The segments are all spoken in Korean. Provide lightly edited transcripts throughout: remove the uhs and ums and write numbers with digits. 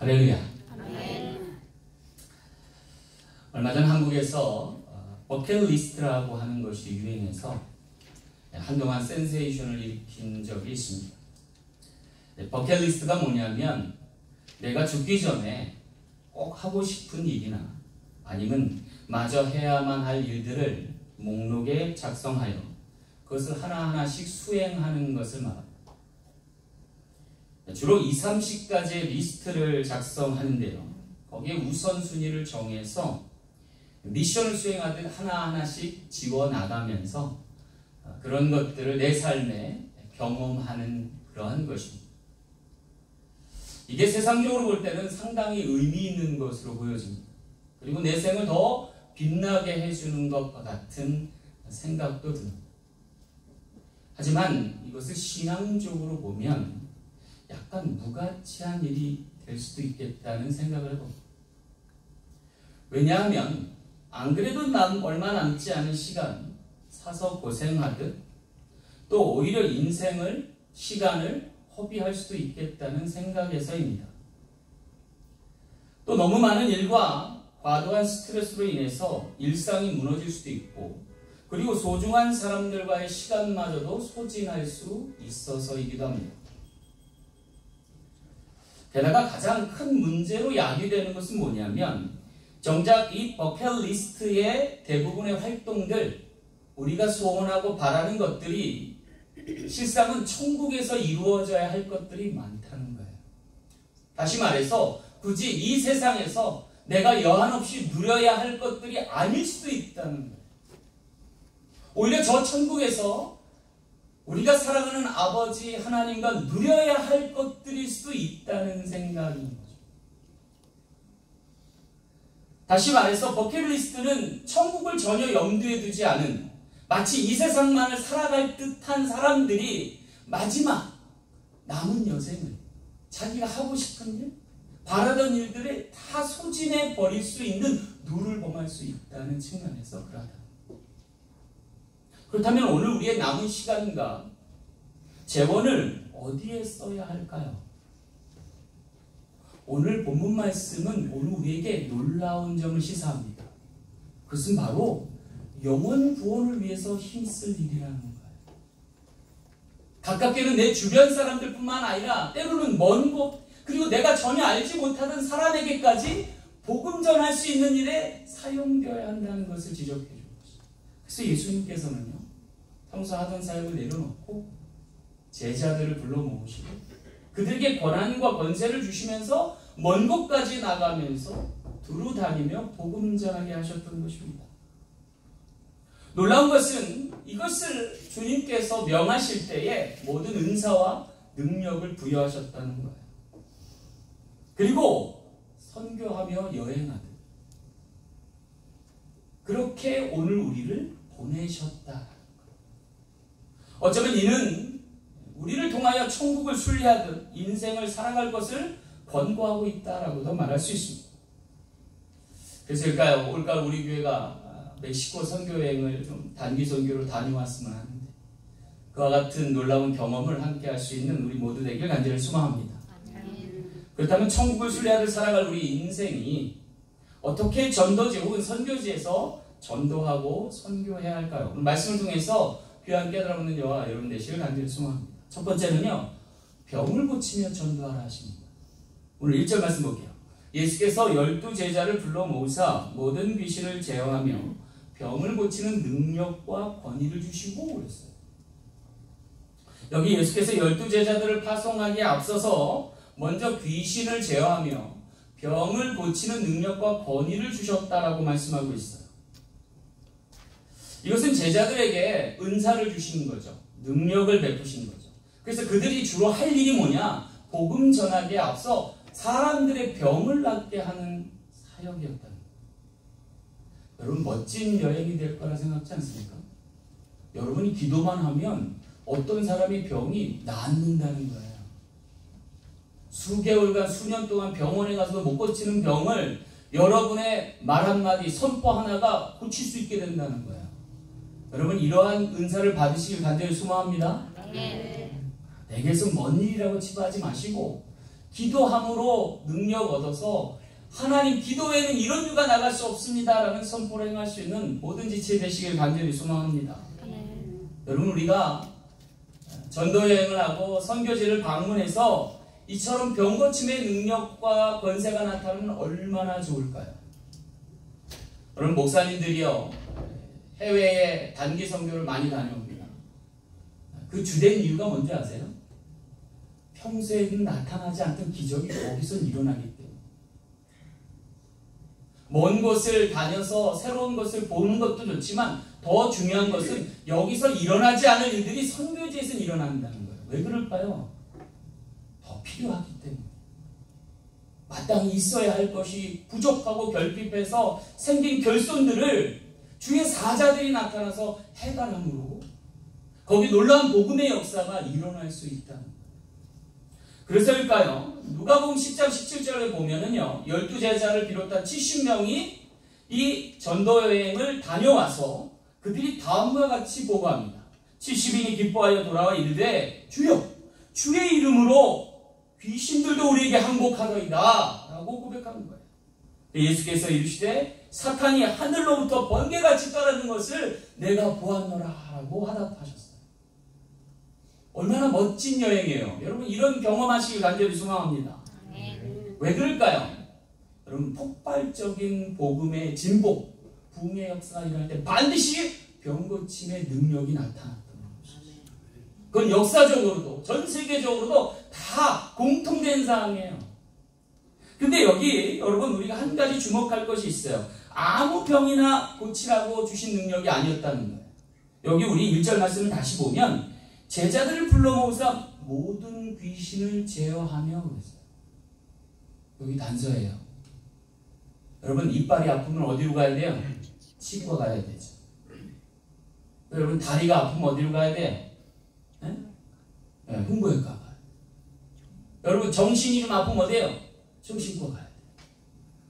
할렐루야. 얼마 전 한국에서 버킷리스트라고 하는 것이 유행해서 한동안 센세이션을 일으킨 적이 있습니다. 버킷리스트가 뭐냐면 내가 죽기 전에 꼭 하고 싶은 일이나 아니면 마저 해야만 할 일들을 목록에 작성하여 그것을 하나하나씩 수행하는 것을 말합니다. 주로 2, 30가지의 리스트를 작성하는데요. 거기에 우선순위를 정해서 미션을 수행하듯 하나하나씩 지워나가면서 그런 것들을 내 삶에 경험하는 그러한 것입니다. 이게 세상적으로 볼 때는 상당히 의미 있는 것으로 보여집니다. 그리고 내 생을 더 빛나게 해주는 것과 같은 생각도 듭니다. 하지만 이것을 신앙적으로 보면 약간 무가치한 일이 될 수도 있겠다는 생각을 해봅니다. 왜냐하면 안 그래도 얼마 남지 않은 시간 사서 고생하듯 또 오히려 인생을 시간을 허비할 수도 있겠다는 생각에서입니다. 또 너무 많은 일과 과도한 스트레스로 인해서 일상이 무너질 수도 있고 그리고 소중한 사람들과의 시간마저도 소진할 수 있어서이기도 합니다. 게다가 가장 큰 문제로 야기되는 것은 뭐냐면 정작 이 버킷리스트의 대부분의 활동들, 우리가 소원하고 바라는 것들이 실상은 천국에서 이루어져야 할 것들이 많다는 거예요. 다시 말해서 굳이 이 세상에서 내가 여한없이 누려야 할 것들이 아닐 수도 있다는 거예요. 오히려 저 천국에서 우리가 사랑하는 아버지 하나님과 누려야 할 것들일 수도 있다는 생각인 거죠. 다시 말해서 버킷리스트는 천국을 전혀 염두에 두지 않은 마치 이 세상만을 살아갈 듯한 사람들이 마지막 남은 여생을 자기가 하고 싶은 일, 바라던 일들에 다 소진해 버릴 수 있는 누를 범할 수 있다는 측면에서 그러하다. 그렇다면 오늘 우리의 남은 시간과 재원을 어디에 써야 할까요? 오늘 본문 말씀은 오늘 우리에게 놀라운 점을 시사합니다. 그것은 바로 영혼 구원을 위해서 힘쓸 일이라는 거예요. 가깝게는 내 주변 사람들뿐만 아니라 때로는 먼 곳 그리고 내가 전혀 알지 못하던 사람에게까지 복음 전할 수 있는 일에 사용되어야 한다는 것을 지적해 준 것입니다. 그래서 예수님께서는요. 평소 하던 사역을 내려놓고 제자들을 불러 모으시고 그들에게 권한과 권세를 주시면서 먼 곳까지 나가면서 두루 다니며 복음 전하게 하셨던 것입니다. 놀라운 것은 이것을 주님께서 명하실 때에 모든 은사와 능력을 부여하셨다는 거예요. 그리고 선교하며 여행하듯 그렇게 오늘 우리를 보내셨다. 어쩌면 이는 우리를 통하여 천국을 순리하듯 인생을 살아갈 것을 권고하고 있다라고도 말할 수 있습니다. 그래서일까요? 올가을 우리 교회가 멕시코 선교여행을 좀 단기 선교로 다녀왔으면 하는데 그와 같은 놀라운 경험을 함께 할 수 있는 우리 모두 되길 간절히 소망합니다. 그렇다면 천국을 순리하듯 살아갈 우리 인생이 어떻게 전도지 혹은 선교지에서 전도하고 선교해야 할까요? 오늘 말씀을 통해서 귀 함께 알아보는 여와 여러분 되시길 간절히 소망합니다. 첫 번째는요. 병을 고치며 전도하라 하십니다. 오늘 1절 말씀 볼게요. 예수께서 12제자를 불러 모으사 모든 귀신을 제어하며 병을 고치는 능력과 권위를 주시고 그랬어요. 여기 예수께서 12제자들을 파송하기에 앞서서 먼저 귀신을 제어하며 병을 고치는 능력과 권위를 주셨다라고 말씀하고 있어요. 이것은 제자들에게 은사를 주시는 거죠. 능력을 베푸신 거죠. 그래서 그들이 주로 할 일이 뭐냐? 복음 전하기에 앞서 사람들의 병을 낫게 하는 사역이었다는 거예요. 여러분 멋진 여행이 될 거라 생각지 않습니까? 여러분이 기도만 하면 어떤 사람의 병이 낫는다는 거예요. 수개월간 수년 동안 병원에 가서도 못 고치는 병을 여러분의 말 한마디 선포 하나가 고칠 수 있게 된다는 거예요. 여러분 이러한 은사를 받으시길 간절히 소망합니다. 내게서 먼 일이라고 치부하지 마시고 기도함으로 능력 얻어서 하나님 기도 외에는 이런 유가 나갈 수 없습니다라는 선포를 행할 수 있는 모든 지체 되시길 간절히 소망합니다. 여러분, 우리가 전도여행을 하고 선교지를 방문해서 이처럼 병고침의 능력과 권세가 나타나면 얼마나 좋을까요? 여러분, 목사님들이요 해외에 단기 선교를 많이 다녀옵니다. 그 주된 이유가 뭔지 아세요? 평소에는 나타나지 않던 기적이 거기서 일어나기 때문에. 먼 곳을 다녀서 새로운 것을 보는 것도 좋지만 더 중요한 것은 여기서 일어나지 않을 일들이 선교지에서 일어난다는 거예요. 왜 그럴까요? 더 필요하기 때문에. 마땅히 있어야 할 것이 부족하고 결핍해서 생긴 결손들을 주의 사자들이 나타나서 해관함으로 거기 놀라운 복음의 역사가 일어날 수 있다는 거예요. 그래서일까요? 누가복음 10장 17절에 보면은요, 12제자를 비롯한 70명이 이 전도여행을 다녀와서 그들이 다음과 같이 보고합니다. 70인이 기뻐하여 돌아와 이르되 주여, 주의 이름으로 귀신들도 우리에게 항복하더이다 라고 고백하는 거예요. 예수께서 이르시되 사탄이 하늘로부터 번개같이 떨어지는 것을 내가 보았노라 라고 화답하셨어요. 얼마나 멋진 여행이에요. 여러분, 이런 경험하시길 간절히 소망합니다. 왜 그럴까요? 여러분, 폭발적인 복음의 진보, 부흥의 역사가 일어날 때 반드시 병고침의 능력이 나타났던 것이죠. 그건 역사적으로도 전 세계적으로도 다 공통된 사항이에요. 근데 여기 여러분, 우리가 한 가지 주목할 것이 있어요. 아무 병이나 고치라고 주신 능력이 아니었다는 거예요. 여기 우리 1절 말씀을 다시 보면 제자들을 불러 모으사 모든 귀신을 제어하며 그랬어요. 여기 단서예요. 여러분, 이빨이 아프면 어디로 가야 돼요? 치과 가야 되죠. 여러분, 다리가 아프면 어디로 가야 돼요? 흉부외과 가요. 여러분, 정신이 좀 아프면 어디에요? 정신과 가야 돼요.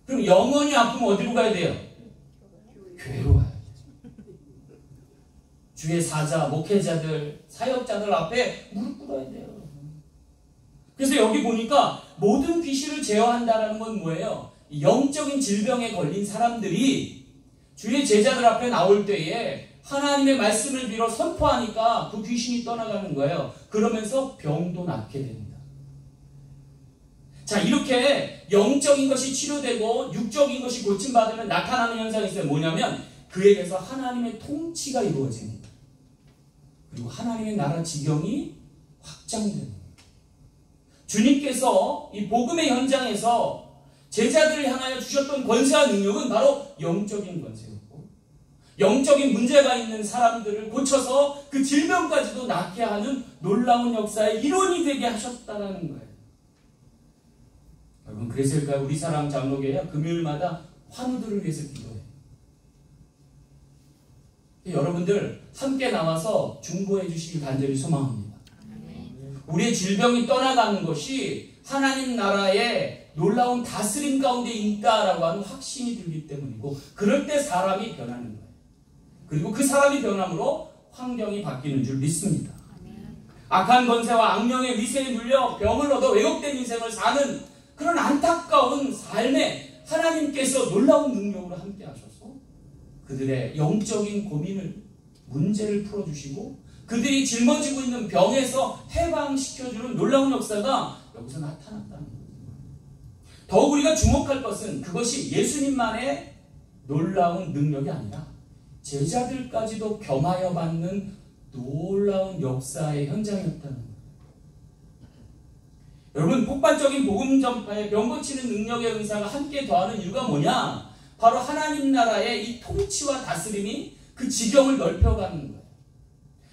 그럼 영혼이 아프면 어디로 가야 돼요? 교회로 가야 돼요. 주의 사자, 목회자들, 사역자들 앞에 무릎 꿇어야 돼요. 그래서 여기 보니까 모든 귀신을 제어한다는 건 뭐예요? 영적인 질병에 걸린 사람들이 주의 제자들 앞에 나올 때에 하나님의 말씀을 빌어 선포하니까 그 귀신이 떠나가는 거예요. 그러면서 병도 낫게 됩니다. 자, 이렇게 영적인 것이 치료되고 육적인 것이 고침받으면 나타나는 현상이 있어요. 뭐냐면 그에게서 하나님의 통치가 이루어집니다. 그리고 하나님의 나라 지경이 확장됩니다. 주님께서 이 복음의 현장에서 제자들을 향하여 주셨던 권세와 능력은 바로 영적인 권세였고, 영적인 문제가 있는 사람들을 고쳐서 그 질병까지도 낫게 하는 놀라운 역사의 일원이 되게 하셨다는 거예요. 여러분, 그래서일까요? 우리 사랑 장로교회가 금요일마다 환우들을 위해서 기도해요. 여러분들 함께 나와서 중보해 주시길 간절히 소망합니다. 우리의 질병이 떠나가는 것이 하나님 나라의 놀라운 다스림 가운데 있다라고 하는 확신이 들기 때문이고, 그럴 때 사람이 변하는 거예요. 그리고 그 사람이 변함으로 환경이 바뀌는 줄 믿습니다. 악한 권세와 악령의 위세에 눌려 병을 얻어 왜곡된 인생을 사는 그런 안타까운 삶에 하나님께서 놀라운 능력으로 함께 하셔서 그들의 영적인 고민을, 문제를 풀어주시고 그들이 짊어지고 있는 병에서 해방시켜주는 놀라운 역사가 여기서 나타났다는 거예요. 더욱 우리가 주목할 것은 그것이 예수님만의 놀라운 능력이 아니라 제자들까지도 겸하여 받는 놀라운 역사의 현장이었다는 거예요. 여러분, 폭발적인 복음 전파에 병 고치는 능력의 은사가 함께 더하는 이유가 뭐냐? 바로 하나님 나라의 이 통치와 다스림이 그 지경을 넓혀가는 거예요.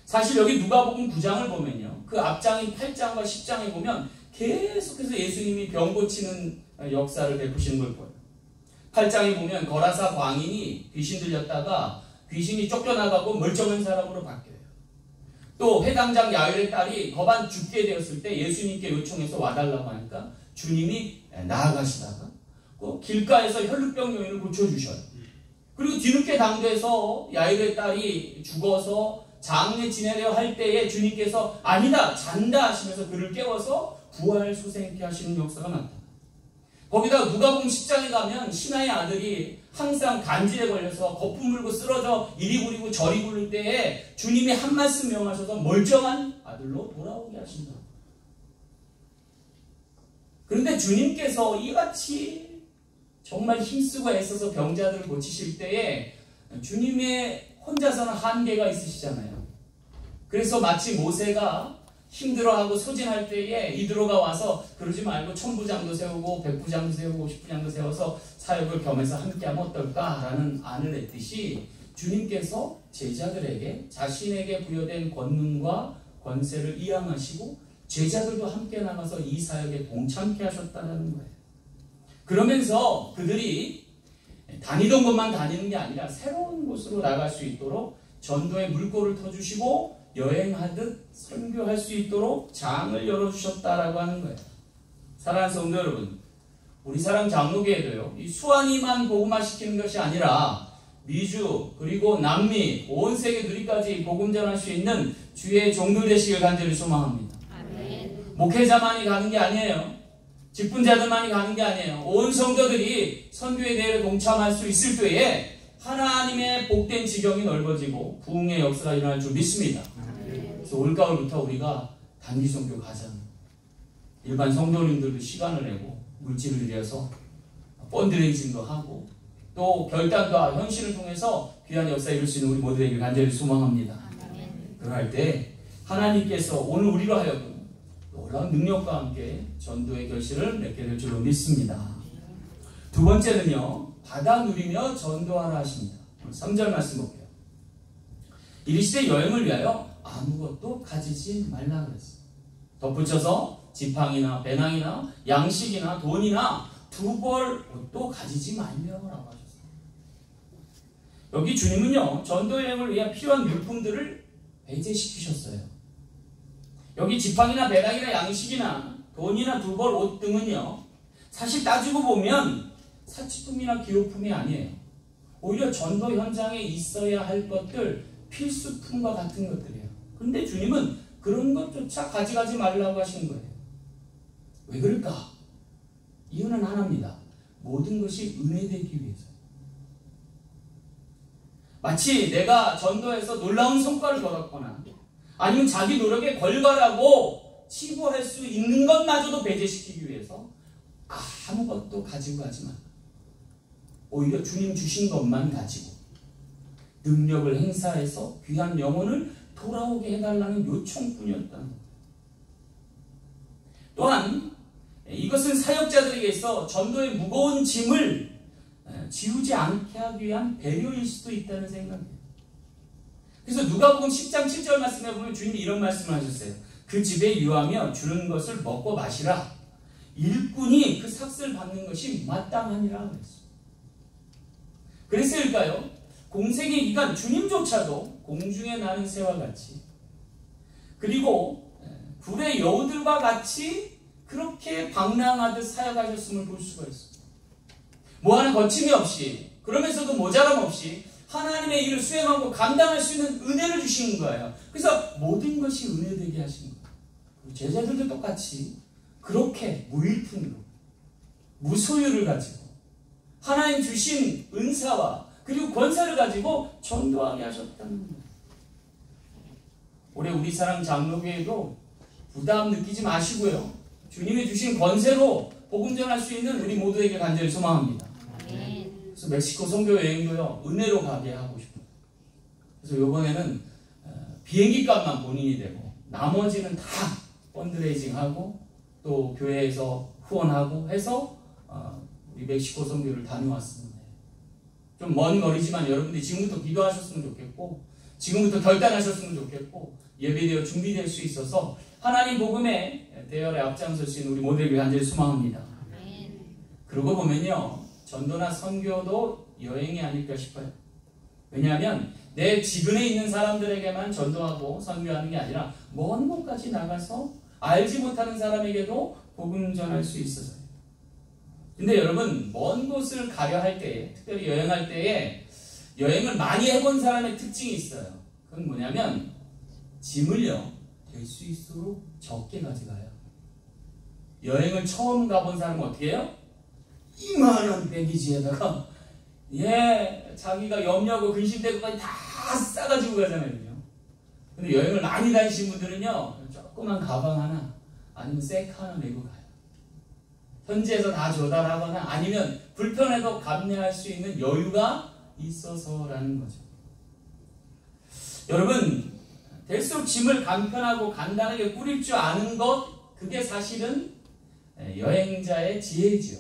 사실 여기 누가복음 9장을 보면요, 그 앞장인 8장과 10장에 보면 계속해서 예수님이 병 고치는 역사를 베푸시는 걸 보여요. 8장에 보면 거라사 광인이 귀신 들렸다가 귀신이 쫓겨나가고 멀쩡한 사람으로 바뀌어요. 또 회당장 야일의 딸이 거반 죽게 되었을 때 예수님께 요청해서 와달라고 하니까 주님이 나아가시다가 길가에서 혈루병 여인을 고쳐주셔요. 그리고 뒤늦게 당돼서 야일의 딸이 죽어서 장례 지내려 할 때에 주님께서 아니다, 잔다 하시면서 그를 깨워서 부활 소생케 하시는 역사가 나타나요. 거기다가 누가복음 10장에 가면 신하의 아들이 항상 간질에 걸려서 거품 물고 쓰러져 이리 부리고 저리 부를 때에 주님이 한 말씀 명하셔서 멀쩡한 아들로 돌아오게 하신다. 그런데 주님께서 이같이 정말 힘쓰고 애써서 병자들을 고치실 때에 주님의 혼자서는 한계가 있으시잖아요. 그래서 마치 모세가 힘들어하고 소진할 때에 이드로가 와서 그러지 말고 천부장도 세우고 백부장도 세우고 50부장도 세워서 사역을 겸해서 함께하면 어떨까라는 안을 냈듯이 주님께서 제자들에게 자신에게 부여된 권능과 권세를 이양하시고 제자들도 함께 나가서 이 사역에 동참케 하셨다는 거예요. 그러면서 그들이 다니던 곳만 다니는 게 아니라 새로운 곳으로 나갈 수 있도록 전도의 물꼬를 터주시고 여행하듯 선교할 수 있도록 장을 열어주셨다라고 하는 거예요. 사랑하는 성도 여러분, 우리 사랑 장로교회도요, 이 수완이만 복음화시키는 것이 아니라 미주 그리고 남미 온 세계 누리까지 복음 전할 수 있는 주의 종들 되시길 간절히 소망합니다. 아멘. 목회자만이 가는 게 아니에요. 직분자들만이 가는 게 아니에요. 온 성도들이 선교의 대회에 동참할 수 있을 때에 하나님의 복된 지경이 넓어지고 부흥의 역사가 일어날 줄 믿습니다. 그래서 올가을부터 우리가 단기 선교 가자는 일반 성도님들도 시간을 내고 물질을 들여서 펀드레이징도 하고 또 결단과 현실을 통해서 귀한 역사 이룰 수 있는 우리 모두에게 간절히 소망합니다. 그럴 때 하나님께서 오늘 우리로 하여금 놀라운 능력과 함께 전도의 결실을 맺게 될 줄로 믿습니다. 두 번째는요, 받아 누리며 전도하라 하십니다. 3절 말씀 볼게요. 이르시되 여행을 위하여 아무것도 가지지 말라 그랬어요. 덧붙여서 지팡이나 배낭이나 양식이나 돈이나 두 벌 옷도 가지지 말며라고 하셨어요. 여기 주님은요, 전도여행을 위해 필요한 물품들을 배제시키셨어요. 여기 지팡이나 배낭이나 양식이나 돈이나 두 벌 옷 등은요, 사실 따지고 보면 사치품이나 기호품이 아니에요. 오히려 전도 현장에 있어야 할 것들, 필수품과 같은 것들이에요. 그런데 주님은 그런 것조차 가져가지 말라고 하신 거예요. 왜 그럴까? 이유는 하나입니다. 모든 것이 은혜되기 위해서. 마치 내가 전도해서 놀라운 성과를 거뒀거나 아니면 자기 노력에 걸거라고 치부할 수 있는 것마저도 배제시키기 위해서 아무것도 가지고 가지 마. 오히려 주님 주신 것만 가지고 능력을 행사해서 귀한 영혼을 돌아오게 해달라는 요청뿐이었다는 것. 또한 이것은 사역자들에게 있어 전도의 무거운 짐을 지우지 않게 하기 위한 배려일 수도 있다는 생각이에요. 그래서 누가복음 10장 7절 말씀에 보면 주님이 이런 말씀을 하셨어요. 그 집에 유하며 주는 것을 먹고 마시라. 일꾼이 그 삭슬 받는 것이 마땅하니라 그랬어요. 그랬을까요? 공생의 기간 주님조차도 공중에 나는 새와 같이 그리고 굴의 여우들과 같이 그렇게 방랑하듯 사역하셨음을 볼 수가 있습니다. 뭐 하나 거침이 없이 그러면서도 모자람 없이 하나님의 일을 수행하고 감당할 수 있는 은혜를 주시는 거예요. 그래서 모든 것이 은혜되게 하시는 거예요. 제자들도 똑같이 그렇게 무일푼으로 무소유를 가지고 하나님 주신 은사와 그리고 권세를 가지고 전도하게 하셨다는 거예요. 올해 우리 사랑 장로교회도 부담 느끼지 마시고요. 주님이 주신 권세로 복음 전할 수 있는 우리 모두에게 간절히 소망합니다. 그래서 멕시코 선교 여행도요, 은혜로 가게 하고 싶어요. 그래서 이번에는 비행기 값만 본인이 되고 나머지는 다 펀드레이징하고 또 교회에서 후원하고 해서 우리 멕시코 선교를 다녀왔습니다. 좀 먼 거리지만 여러분들이 지금부터 기도하셨으면 좋겠고 지금부터 결단하셨으면 좋겠고 예배되어 준비될 수 있어서 하나님 복음의 대열에 앞장설 수 있는 우리 모두에게 간절히 소망합니다. 그러고 보면요, 전도나 선교도 여행이 아닐까 싶어요. 왜냐하면 내 지근에 있는 사람들에게만 전도하고 선교하는 게 아니라 먼 곳까지 나가서 알지 못하는 사람에게도 복음 전할 수 있어서요. 근데 여러분, 먼 곳을 가려 할 때에, 특별히 여행할 때에 여행을 많이 해본 사람의 특징이 있어요. 그건 뭐냐면 짐을요, 될 수 있도록 적게 가져가요. 여행을 처음 가본 사람은 어떻게 해요? 이만한 배기지에다가 자기가 염려하고 근심되고까지 다 싸가지고 가잖아요. 근데 여행을 많이 다니신 분들은요, 조그만 가방 하나 아니면 색 하나 메고 가요. 현지에서 다 조달하거나 아니면 불편해도 감내할 수 있는 여유가 있어서라는 거죠. 여러분, 될수록 짐을 간편하고 간단하게 꾸릴 줄 아는 것, 그게 사실은 여행자의 지혜지요.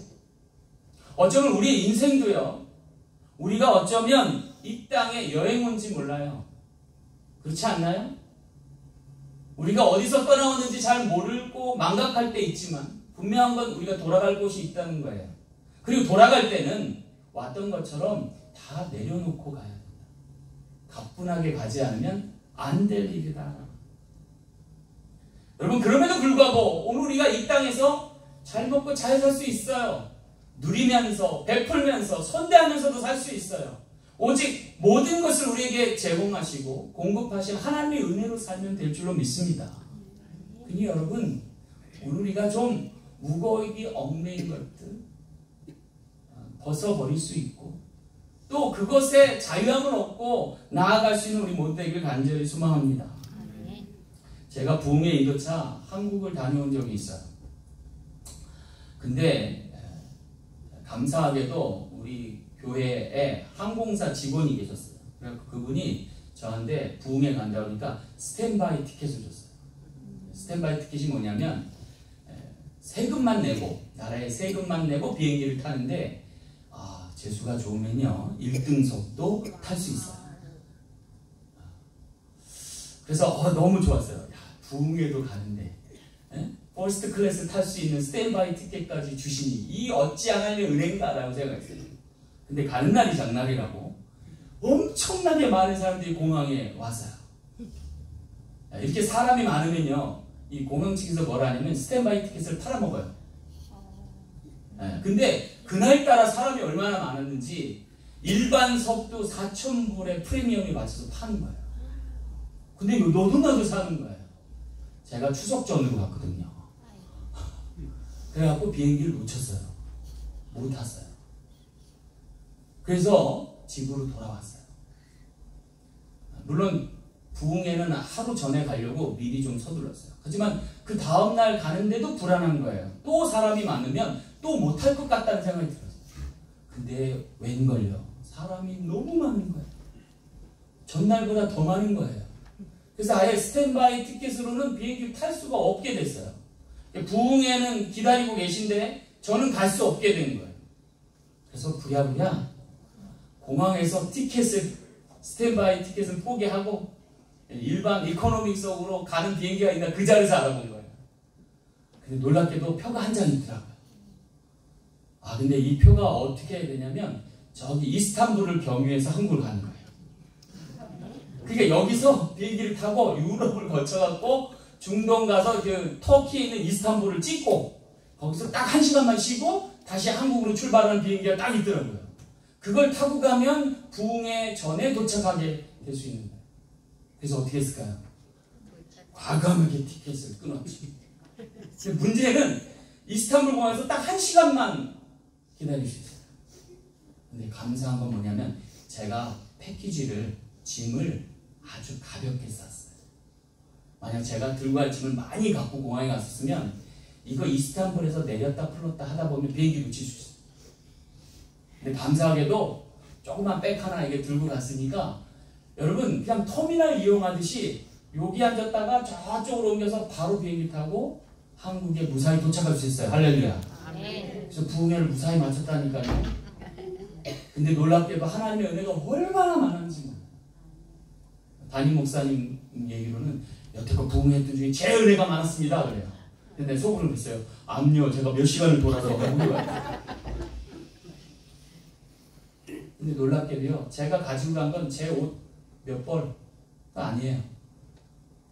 어쩌면 우리의 인생도요, 우리가 어쩌면 이 땅에 여행 온지 몰라요. 그렇지 않나요? 우리가 어디서 떠나왔는지 잘 모르고 망각할 때 있지만 분명한 건 우리가 돌아갈 곳이 있다는 거예요. 그리고 돌아갈 때는 왔던 것처럼 다 내려놓고 가야 된다. 가뿐하게 가지 않으면 안 될 일이다. 여러분, 그럼에도 불구하고 오늘 우리가 이 땅에서 잘 먹고 잘 살 수 있어요. 누리면서 베풀면서 선대하면서도 살 수 있어요. 오직 모든 것을 우리에게 제공하시고 공급하신 하나님의 은혜로 살면 될 줄로 믿습니다. 그니 여러분, 오늘 우리가 좀 무거워하기 얽매인 것들 벗어버릴 수 있고 또 그것에 자유함을 얻고 나아갈 수 있는 우리 모두 되기를 간절히 소망합니다. 제가 부흥회 인도차 한국을 다녀온 적이 있어요. 근데 감사하게도 우리 교회에 항공사 직원이 계셨어요. 그래서 그분이 저한테 부흥회 간다고 하니까 스탠바이 티켓을 줬어요. 스탠바이 티켓이 뭐냐면 세금만 내고, 나라에 세금만 내고 비행기를 타는데 재수가 좋으면요 1등석도 탈 수 있어요. 그래서 너무 좋았어요. 부흥회도 가는데 퍼스트 클래스 탈 수 있는 스탠바이 티켓까지 주시니 이 어찌 하나님의 은혜인가라고 생각했어요. 근데 가는 날이 장날이라고 엄청나게 많은 사람들이 공항에 왔어요. 이렇게 사람이 많으면요 이 공항 측에서 뭐라 하냐면 스탠바이 티켓을 팔아먹어요. 근데 그날따라 사람이 얼마나 많았는지 일반석도 4,000불에 프리미엄이 맞춰서 파는 거예요. 근데 이거 너도나도 사는 거예요. 제가 추석 전으로 갔거든요. 그래갖고 비행기를 놓쳤어요. 못 탔어요. 그래서 집으로 돌아왔어요. 물론 부흥회는 하루 전에 가려고 미리 좀 서둘렀어요. 하지만 그 다음날 가는데도 불안한 거예요. 또 사람이 많으면 또 못할 것 같다는 생각이 들었어요. 근데 웬걸요? 사람이 너무 많은 거예요. 전날보다 더 많은 거예요. 그래서 아예 스탠바이 티켓으로는 비행기를 탈 수가 없게 됐어요. 부흥회는 기다리고 계신데 저는 갈 수 없게 된 거예요. 그래서 부랴부랴 공항에서 스탠바이 티켓을 포기하고 일반 이코노믹석으로 가는 비행기가 있나 그 자리에서 알아본 거예요. 근데 놀랍게도 표가 한 장 있더라고요. 근데 이 표가 어떻게 해야 되냐면 저기 이스탄불을 경유해서 한국을 가는 거예요. 그러니까 여기서 비행기를 타고 유럽을 거쳐갖고 중동 가서 그 터키에 있는 이스탄불을 찍고 거기서 딱 1시간만 쉬고 다시 한국으로 출발하는 비행기가 딱 있더라고요. 그걸 타고 가면 부흥회 전에 도착하게 될 수 있는 거예요. 그래서 어떻게 했을까요? 과감하게 티켓을 끊었지. 문제는 이스탄불 공항에서 딱 1시간만 기다릴 수 있어요. 근데 감사한 건 뭐냐면 제가 짐을 아주 가볍게 쌌어요. 만약 제가 들고 갈 짐을 많이 갖고 공항에 갔었으면 이거 이스탄불에서 내렸다 풀었다 하다 보면 비행기 놓칠 수 있어요. 근데 감사하게도 조그만 백 하나 이게 들고 갔으니까 여러분 그냥 터미널 이용하듯이 여기 앉았다가 저쪽으로 옮겨서 바로 비행기 타고 한국에 무사히 도착할 수 있어요. 할렐루야. 그래서 부흥회를 무사히 마쳤다니까요. 근데 놀랍게도 하나님의 은혜가 얼마나 많은지 몰라요. 담임 목사님 얘기로는 여태껏 부흥회했던 중에 제일 은혜가 많았습니다 그래요. 근데 속으로 그랬어요. 암요 제가 몇 시간을 돌아서 오고 가요. 근데 놀랍게도요 제가 가지고 간 건 제 옷 몇 벌가 아니에요.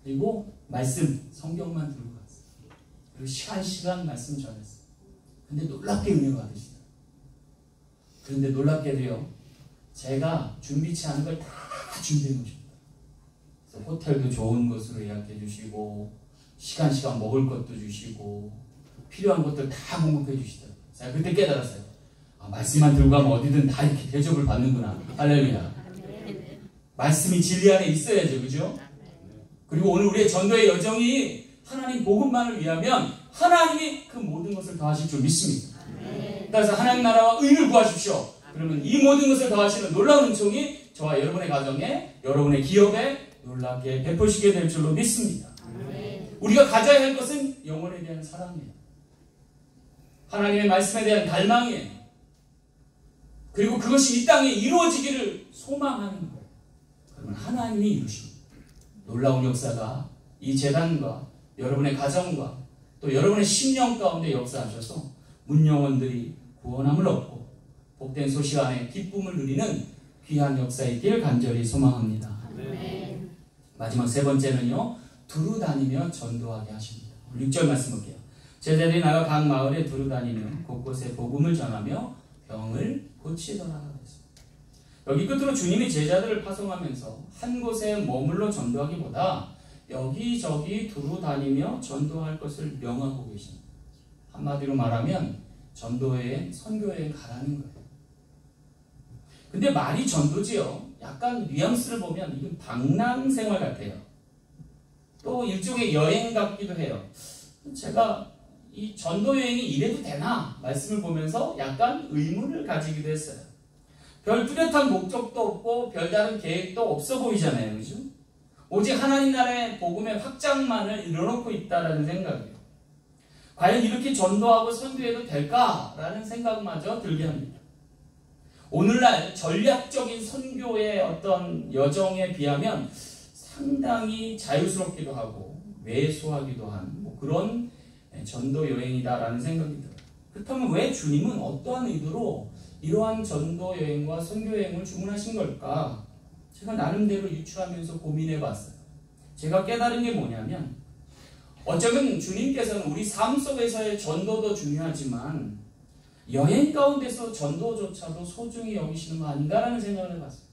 그리고 말씀 성경만 들고 갔어요. 그리고 시간 말씀 전했어요. 근데 놀랍게 은혜가 받으시더라고요. 그런데 놀랍게도요 제가 준비치 않은 걸 다 준비해 놓으십니다. 그래서 호텔도 좋은 곳으로 예약해 주시고 시간 먹을 것도 주시고 필요한 것들 다 공급해 주시더라고요. 제가 그때 깨달았어요. 말씀만 들고 가면 어디든 다 이렇게 대접을 받는구나. 할렐루야. 말씀이 진리 안에 있어야죠. 그죠? 그리고 오늘 우리의 전도의 여정이 하나님 복음만을 위하면 하나님이 그 모든 것을 더하실 줄 믿습니다. 그래서 하나님 나라와 의를 구하십시오. 그러면 이 모든 것을 더하시는 놀라운 은총이 저와 여러분의 가정에, 여러분의 기업에 놀랍게 베푸시게 될 줄로 믿습니다. 우리가 가져야 할 것은 영혼에 대한 사랑이에요. 하나님의 말씀에 대한 갈망이에요. 그리고 그것이 이 땅에 이루어지기를 소망하는 거예요. 그러면 하나님이 이루십니다. 놀라운 역사가 이 재단과 여러분의 가정과 또 여러분의 심령 가운데 역사하셔서 문영혼들이 구원함을 얻고 복된 소식 안에 기쁨을 누리는 귀한 역사의 길 간절히 소망합니다. 마지막 세 번째는요, 두루 다니며 전도하게 하십니다. 6절 말씀 볼게요. 제자들이 나가 각 마을에 두루 다니며 곳곳에 복음을 전하며 병을 고치더라. 여기 끝으로 주님이 제자들을 파송하면서 한 곳에 머물러 전도하기보다 여기저기 두루 다니며 전도할 것을 명하고 계십니다. 한마디로 말하면 전도여행, 선교여행 가라는 거예요. 근데 말이 전도지요. 약간 뉘앙스를 보면 이건 방랑생활 같아요. 또 일종의 여행 같기도 해요. 제가 이 전도여행이 이래도 되나? 말씀을 보면서 약간 의문을 가지기도 했어요. 별 뚜렷한 목적도 없고 별다른 계획도 없어 보이잖아요. 그죠? 오직 하나님 나라의 복음의 확장만을 이뤄놓고 있다라는 생각이에요. 과연 이렇게 전도하고 선교해도 될까라는 생각마저 들게 합니다. 오늘날 전략적인 선교의 어떤 여정에 비하면 상당히 자유스럽기도 하고 왜소하기도 한 그런 전도 여행이다라는 생각이 들어요. 그렇다면 왜 주님은 어떠한 의도로 이러한 전도 여행과 선교 여행을 주문하신 걸까? 제가 나름대로 유추하면서 고민해 봤어요. 제가 깨달은 게 뭐냐면 어쩌면 주님께서는 우리 삶 속에서의 전도도 중요하지만 여행 가운데서 전도조차도 소중히 여기시는 거 아닌가라는 생각을 해봤어요.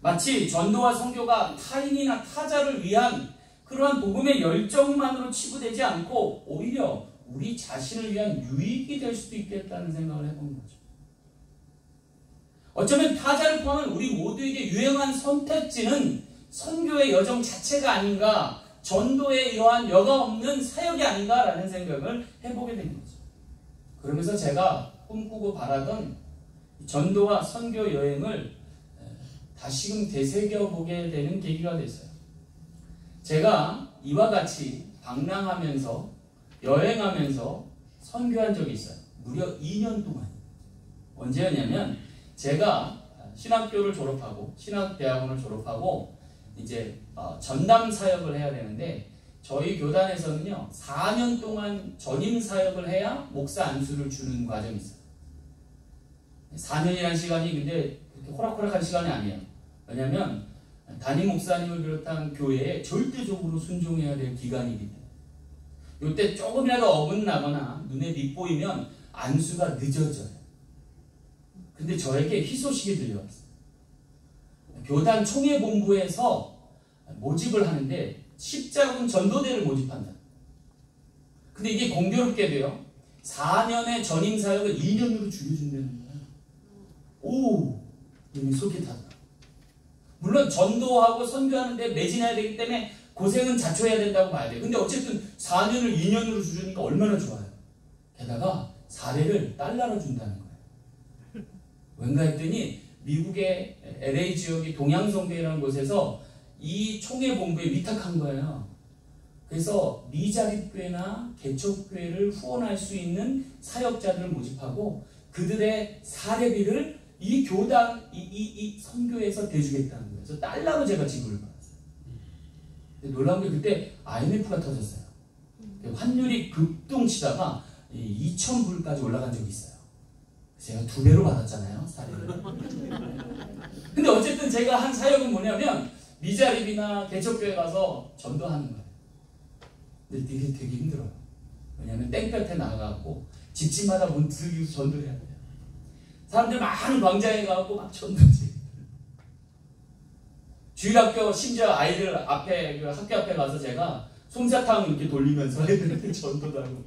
마치 전도와 선교가 타인이나 타자를 위한 그러한 복음의 열정만으로 치부되지 않고 오히려 우리 자신을 위한 유익이 될 수도 있겠다는 생각을 해본 거죠. 어쩌면 타자를 포함한 우리 모두에게 유용한 선택지는 선교의 여정 자체가 아닌가, 전도의 이러한 여과 없는 사역이 아닌가라는 생각을 해보게 된 거죠. 그러면서 제가 꿈꾸고 바라던 전도와 선교 여행을 다시금 되새겨보게 되는 계기가 됐어요. 제가 이와 같이 방랑하면서 여행하면서 선교한 적이 있어요. 무려 2년 동안. 언제였냐면 제가 신학교를 졸업하고 신학대학원을 졸업하고 이제 전담 사역을 해야 되는데 저희 교단에서는요 4년 동안 전임 사역을 해야 목사 안수를 주는 과정이 있어요. 4년이라는 시간이 근데 그렇게 호락호락한 시간이 아니에요. 왜냐하면 담임 목사님을 비롯한 교회에 절대적으로 순종해야 될 기간이기 때문에 이때 조금이라도 어긋나거나 눈에 빗보이면 안수가 늦어져요. 근데 저에게 희소식이 들려왔어요. 교단 총회본부에서 모집을 하는데 십자군 전도대를 모집한다. 근데 이게 공교롭게도요 4년의 전임 사역을 2년으로 줄여준다는 거예요. 오, 이미 솔깃하다. 물론 전도하고 선교하는데 매진해야 되기 때문에 고생은 자초해야 된다고 봐야 돼요. 근데 어쨌든 4년을 2년으로 줄이니까 얼마나 좋아요. 게다가 사례를 달러로 준다는 거예요. 왠가 했더니 미국의 LA 지역의 동양성교회라는 곳에서 이 총회본부에 위탁한 거예요. 그래서 미자립교회나 개척교회를 후원할 수 있는 사역자들을 모집하고 그들의 사례비를 이 교단, 이 선교에서 대주겠다는 거예요. 그래서 달러로 제가 지불을 받았어요. 놀라운 게 그때 IMF가 터졌어요. 환율이 급등치다가 2,000불까지 올라간 적이 있어요. 제가 2배로 받았잖아요, 사례를. 근데 어쨌든 제가 한 사역은 뭐냐면 미자립이나 개척교회 가서 전도하는 거예요. 근데 이게 되게 힘들어요. 왜냐하면 땡볕에 나가고 집집마다 문 들기서 전도해야 돼요. 사람들 많은 광장에 가고 막 전도지. 주일학교 심지어 아이들 앞에 그 학교 앞에 가서 제가 솜사탕 이렇게 돌리면서 애들한테 전도도 하고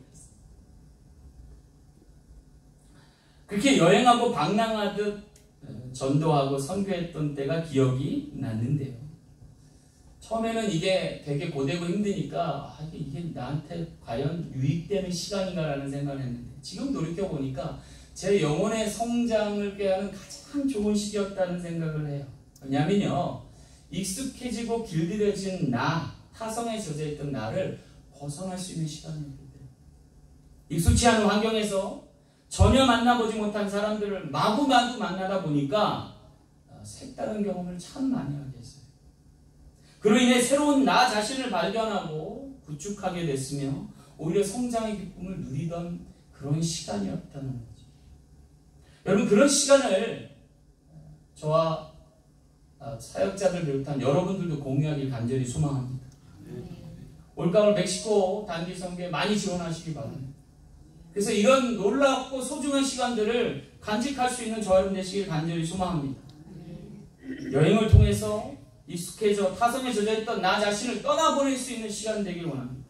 그렇게 여행하고 방랑하듯 전도하고 선교했던 때가 기억이 났는데요. 처음에는 이게 되게 고되고 힘드니까 이게 나한테 과연 유익되는 시간인가라는 생각을 했는데 지금 돌이켜보니까 제 영혼의 성장을 꾀하는 가장 좋은 시기였다는 생각을 해요. 왜냐면요, 익숙해지고 길들여진 타성에 젖어있던 나를 벗어날 수 있는 시간이었기 때문에 익숙치 않은 환경에서 전혀 만나보지 못한 사람들을 마구마구 만나다 보니까 색다른 경험을 참 많이 하게 했어요. 그로 인해 새로운 나 자신을 발견하고 구축하게 됐으며 오히려 성장의 기쁨을 누리던 그런 시간이었다는 거죠. 여러분, 그런 시간을 저와 사역자들 비롯한 여러분들도 공유하길 간절히 소망합니다. 올가을 멕시코 단기 선교에 많이 지원하시기 바랍니다. 그래서 이런 놀랍고 소중한 시간들을 간직할 수 있는 저 여러분 되시길 간절히 소망합니다. 여행을 통해서 익숙해져 타성에 젖어있던 나 자신을 떠나보낼 수 있는 시간 되길 원합니다.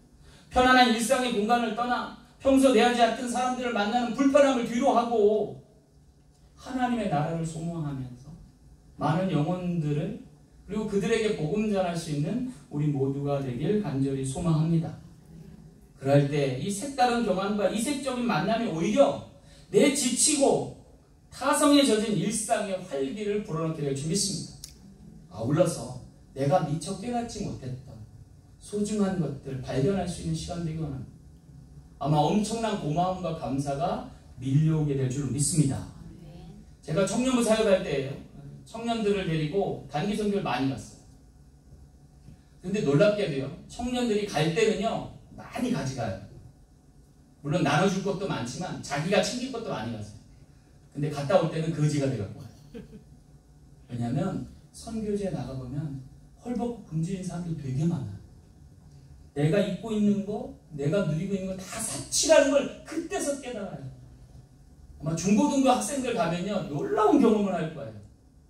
편안한 일상의 공간을 떠나 평소 대하지 않던 사람들을 만나는 불편함을 뒤로하고 하나님의 나라를 소망하면서 많은 영혼들을 그리고 그들에게 복음 전할 수 있는 우리 모두가 되길 간절히 소망합니다. 그럴 때 이 색다른 경험과 이색적인 만남이 오히려 내 지치고 타성에 젖은 일상의 활기를 불어넣게 될 줄 믿습니다. 아울러서 내가 미처 깨닫지 못했던 소중한 것들 발견할 수 있는 시간 되기 원합니다. 아마 엄청난 고마움과 감사가 밀려오게 될 줄 믿습니다. 제가 청년부 사역할 때예요. 청년들을 데리고 단기 선교를 많이 갔어요. 근데 놀랍게도요, 청년들이 갈 때는요 많이 가져가요. 물론 나눠줄 것도 많지만 자기가 챙길 것도 많이 가세요. 근데 갔다 올 때는 거지가 돼갖고 가요. 왜냐하면 선교지에 나가보면 헐벗고 굶주린 사람들이 되게 많아요. 내가 입고 있는 거, 내가 누리고 있는 거 다 사치라는 걸 그때서 깨달아요. 아마 중고등부 학생들 가면요 놀라운 경험을 할 거예요.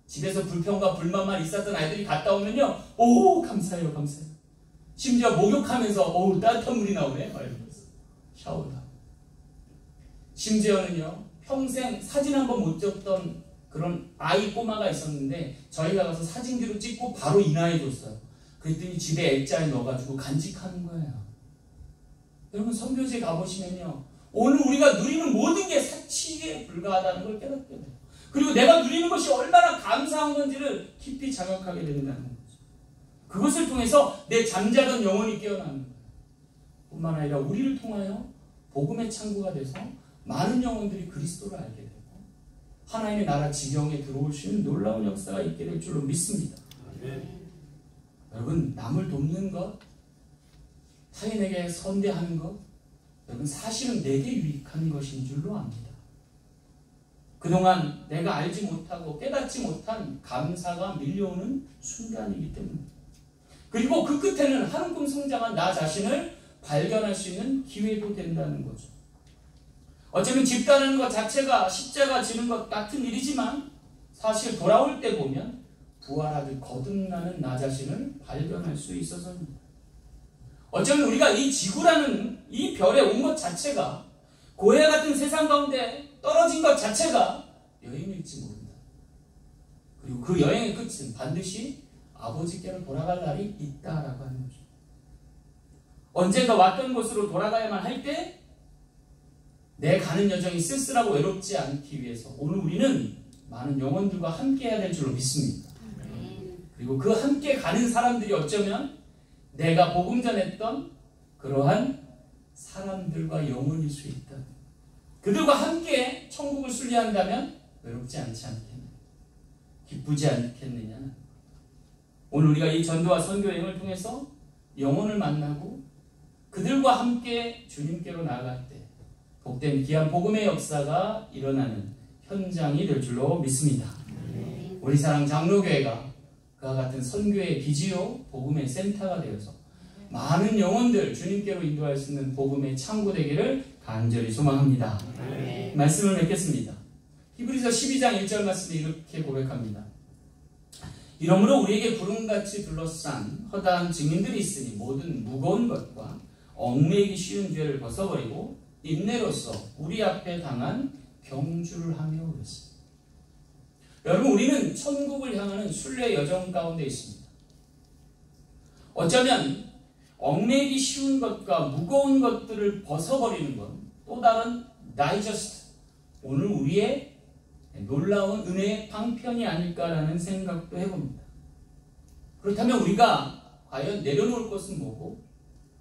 집에서 불평과 불만만 있었던 아이들이 갔다 오면요, 오 감사해요, 감사해요. 심지어 목욕하면서 오 따뜻한 물이 나오네 이러면서 샤워도 하고. 심지어는요 평생 사진 한 번 못 찍었던 그런 아이 꼬마가 있었는데 저희가 가서 사진기로 찍고 바로 인화해 줬어요. 그랬더니 집에 액자에 넣어가지고 간직하는 거예요. 여러분, 선교지에 가보시면요 오늘 우리가 누리는 모든 게 사치에 불과하다는 걸 깨닫게 돼요. 그리고 내가 누리는 것이 얼마나 감사한 건지를 깊이 자각하게 된다는 거죠. 그것을 통해서 내 잠자던 영혼이 깨어나는 거예요. 뿐만 아니라 우리를 통하여 복음의 창구가 돼서 많은 영혼들이 그리스도를 알게 되고 하나님의 나라 지경에 들어올 수 있는 놀라운 역사가 있게 될 줄로 믿습니다. 여러분, 남을 돕는 것, 타인에게 선대하는 것, 여러분 사실은 내게 유익한 것인 줄로 압니다. 그동안 내가 알지 못하고 깨닫지 못한 감사가 밀려오는 순간이기 때문입니다. 그리고 그 끝에는 한움큼 성장한 나 자신을 발견할 수 있는 기회도 된다는 거죠. 어쩌면 집단하는 것 자체가 십자가 지는 것 같은 일이지만 사실 돌아올 때 보면 부활하듯 거듭나는 나 자신을 발견할 수 있어서입니다. 어쩌면 우리가 이 지구라는 이 별에 온 것 자체가 고해 같은 세상 가운데 떨어진 것 자체가 여행일지 모른다. 그리고 그 여행의 끝은 반드시 아버지께로 돌아갈 날이 있다라고 하는 거죠. 언젠가 왔던 곳으로 돌아가야만 할 때 내 가는 여정이 쓸쓸하고 외롭지 않기 위해서 오늘 우리는 많은 영혼들과 함께 해야 될 줄로 믿습니다. 그리고 그 함께 가는 사람들이 어쩌면 내가 복음 전했던 그러한 사람들과 영혼일 수 있다. 그들과 함께 천국을 순리한다면 외롭지 않지 않겠느냐, 기쁘지 않겠느냐. 오늘 우리가 이 전도와 선교 여행을 통해서 영혼을 만나고 그들과 함께 주님께로 나아갈 때 복된 귀한 복음의 역사가 일어나는 현장이 될 줄로 믿습니다. 우리 사랑 장로교회가 그와 같은 선교의 기지요 복음의 센터가 되어서 많은 영혼들 주님께로 인도할 수 있는 복음의 창구 되기를 간절히 소망합니다. 말씀을 맺겠습니다. 히브리서 12장 1절 말씀에 이렇게 고백합니다. 이러므로 우리에게 구름같이 둘러싼 허다한 증인들이 있으니 모든 무거운 것과 얽매이기 쉬운 죄를 벗어버리고 인내로서 우리 앞에 당한 경주를 하며 그랬습니다. 여러분, 우리는 천국을 향하는 순례 여정 가운데 있습니다. 어쩌면 얽매이기 쉬운 것과 무거운 것들을 벗어버리는 건 또 다른 다이저스트, 오늘 우리의 놀라운 은혜의 방편이 아닐까라는 생각도 해봅니다. 그렇다면 우리가 과연 내려놓을 것은 뭐고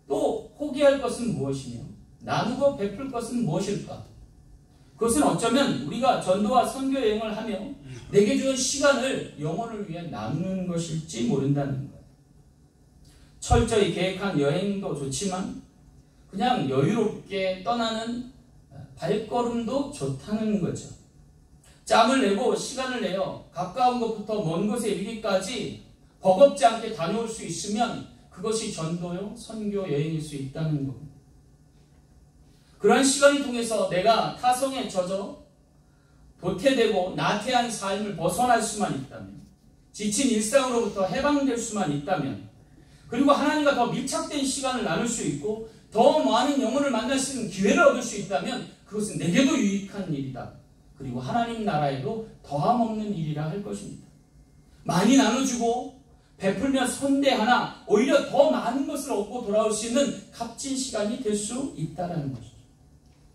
또 포기할 것은 무엇이며 나누고 베풀 것은 무엇일까? 그것은 어쩌면 우리가 전도와 선교 여행을 하며 내게 주는 시간을 영혼을 위해 나누는 것일지 모른다는 거예요. 철저히 계획한 여행도 좋지만 그냥 여유롭게 떠나는 발걸음도 좋다는 거죠. 짬을 내고 시간을 내어 가까운 곳부터 먼 곳에 이르기까지 버겁지 않게 다녀올 수 있으면 그것이 전도요, 선교 여행일 수 있다는 겁니다. 그러한 시간을 통해서 내가 타성에 젖어 도태되고 나태한 삶을 벗어날 수만 있다면, 지친 일상으로부터 해방될 수만 있다면, 그리고 하나님과 더 밀착된 시간을 나눌 수 있고 더 많은 영혼을 만날 수 있는 기회를 얻을 수 있다면 그것은 내게도 유익한 일이다. 그리고 하나님 나라에도 더함 없는 일이라 할 것입니다. 많이 나눠주고 베풀며 선대하나 오히려 더 많은 것을 얻고 돌아올 수 있는 값진 시간이 될 수 있다는 것이죠.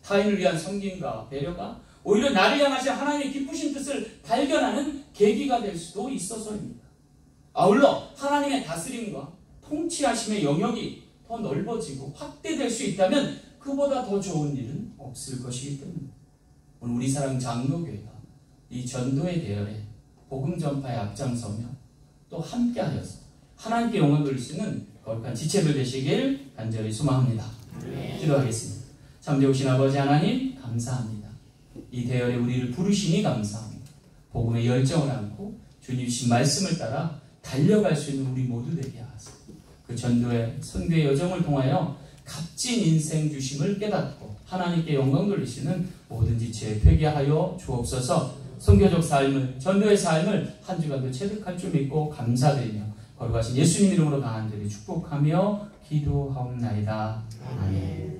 타인을 위한 섬김과 배려가 오히려 나를 향하신 하나님의 기쁘신 뜻을 발견하는 계기가 될 수도 있어서입니다. 아울러 하나님의 다스림과 통치하심의 영역이 더 넓어지고 확대될 수 있다면 그보다 더 좋은 일은 없을 것이기 때문입니다. 오늘 우리 사랑 장로교회가 이 전도의 대열에 복음 전파에 앞장서며 또 함께하여서 하나님께 영광 돌릴 수 있는 거룩한 지체들 되시길 간절히 소망합니다. 기도하겠습니다. 참되오신 아버지 하나님, 감사합니다. 이 대열에 우리를 부르시니 감사합니다. 복음의 열정을 안고 주님 주신 말씀을 따라 달려갈 수 있는 우리 모두 되게 하소서. 그 전도의 선교의 여정을 통하여 값진 인생 주심을 깨닫고 하나님께 영광 돌리시는 모든 지체에 회개하여 주옵소서. 선교적 삶을, 전도의 삶을 한 주간도 체득할 줄 믿고 감사드리며 거룩하신 예수님 이름으로 간절히 축복하며 기도하옵나이다. 아멘.